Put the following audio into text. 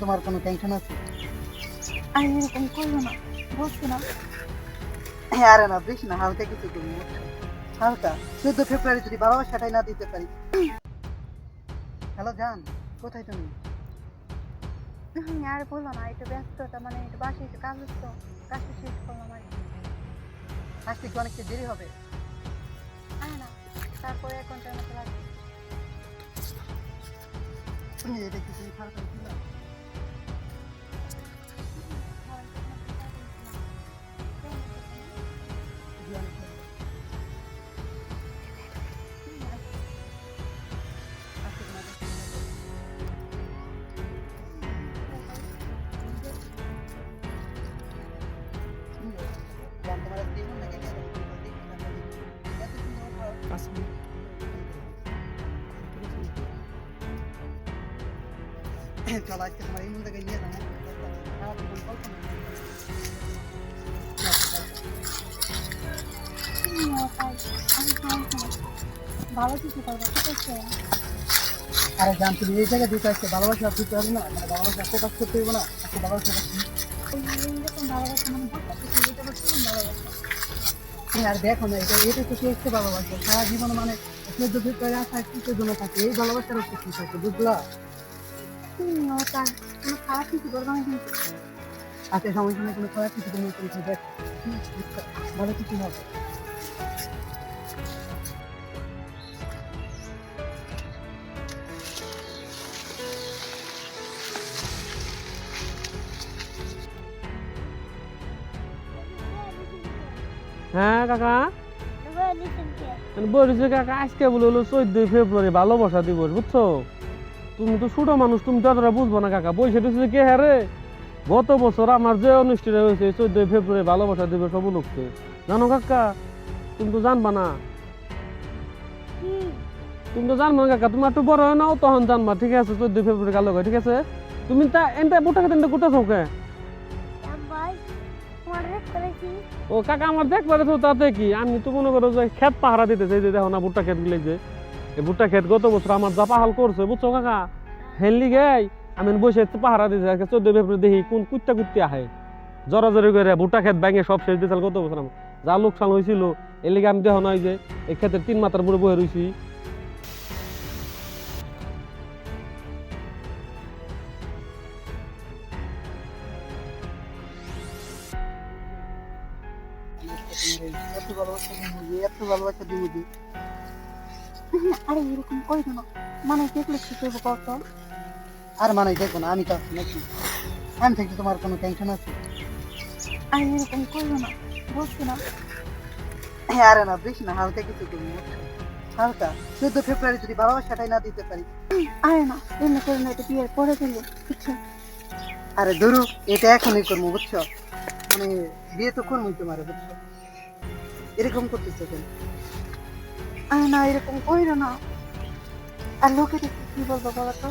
তোমার কোনো টেনশন আছে? আমি এরকম করবো না, বলছি না। আরে না, বেশি না, হালকা কিছু করবো, বুঝছো? হালকা 14 ফেব্রুয়ারি যদি ভালোবাসাটাই না দিতে পারি। হ্যালো জান, কোথায় তুমি? আর বলো না, একটু ব্যস্ততা, মানে একটু বাসায় একটু কাজ হচ্ছে তো, কাজটা শেষ করলাম আর কি। আসতে কি অনেকটা দেরি হবে? আরে না, তারপরে 1 ঘন্টার মতো লাগবে। এটা কি তুমি খারাপ ছিল? আর কোনো কথা বলছি না। কেমন আছো তুমি? আজকে তোমাদের জান, তোমার আজকে এমন লাগে কেন? এত সুন্দর ঘর। চলো আজকে তোমার এমন জায়গায় নিয়ে যাবো, সারা জীবন কল্পনা করতে তাই আমি সমস্যা না, ভালো কিছু করবো, ঠিক আছে? আরে জান, তুমি এই জায়গায় দিতে আসছে ভালোবাসা দিতে হবে না, মানে ভালোবাসা প্রকাশ করতে হবে না, আজকে ভালোবাসা এরকম ভালোবাসা মানে বুঝতে পারছি, এটা হচ্ছে ভালোবাসা। আর দেখো না, এটা তো চেষ্টা ভালোবাসা সারা জীবন, মানে 14 ফেব্রুয়ারি আসা কিসের জন্য থাকে, এই ভালোবাসার হচ্ছে কি থাকে, বুঝলা? তুমিও তার কোনো খারাপ কিছু করবো না কিন্তু। আজকে সময় সময় কোনো খারাপ কিছু তুমি করেছো, দেখ ভালো কিছু হবে। হ্যাঁ কাকা, বলছি কাকা, আজকে বলে হলো 14 ফেব্রুয়ারি ভালোবাসা দিবস, বুঝছো? তুমি তো ছোট মানুষ, তুমি তো অতটা বুঝবো না কাকা। বলছে তো কে হ্যাঁ রে, গত বছর আমার যে অনুষ্ঠান হয়েছে 14 ফেব্রুয়ারি ভালোবাসা দিবস উপলক্ষে, জানো কাকা? তুমি তো জানবা না, তুমি তো জানবা না কাকা, তুমি একটু বড় হয়ে নাও তখন জানবা, ঠিক আছে? 14 ফেব্রুয়ারি কালো, ঠিক আছে? তুমি তা এনটা বুটা খেতে করতেছো কে? ও কাকা, আমার দেখবারে তো তাতে কি, আমি তো মনে করো যে ক্ষেত পাহারা দিতেছে, এই যে দেখো না ভুট্টা ক্ষেত গুলো, যে এই ভুট্টা ক্ষেত গত বছর আমার যা পাহাল করছে, বুঝছো কাকা? হেনলি গাই আমি বসে পাহারা দিতে 14 ফেব্রুয়ারি দেখি কোন কুত্তা কুত্তি আহে জরাজরি করে ভুট্টা ক্ষেত ব্যাঙে সব শেষ দিয়েছিল গত বছর আমার যা লোকসান হয়েছিল। এর লিগে আমি দেখো নয় যে এই ক্ষেতের 3 মাথার উপরে বয়ে রয়েছি। এত ভালোবাসা দিব, এত ভালোবাসা দিব যে আরে এরকম করবো না, মানে দেখলে কি করবো কত? আর মানে দেখো না, আমি তো আছি নাকি? আমি থাকতে তোমার কোনো টেনশন আছে? আমি এরকম করবো না, বলছি না। আরে না, বেশি না, হালকা কিছু করবো, বুঝছো? হালকা 14 ফেব্রুয়ারি যদি ভালোবাসাটাই না দিতে পারি। আরে না, এমনি করে না, এটা বিয়ের পরে দিলে, বুঝছো? আরে ধরু, এটা এখনই করবো, বুঝছো? মানে বিয়ে তো করবোই তোমারে, বুঝছো? এরকম করতেছো কেন? আরে না, এরকম করো না। আর লোকে দেখে কি বলবো বলো তো?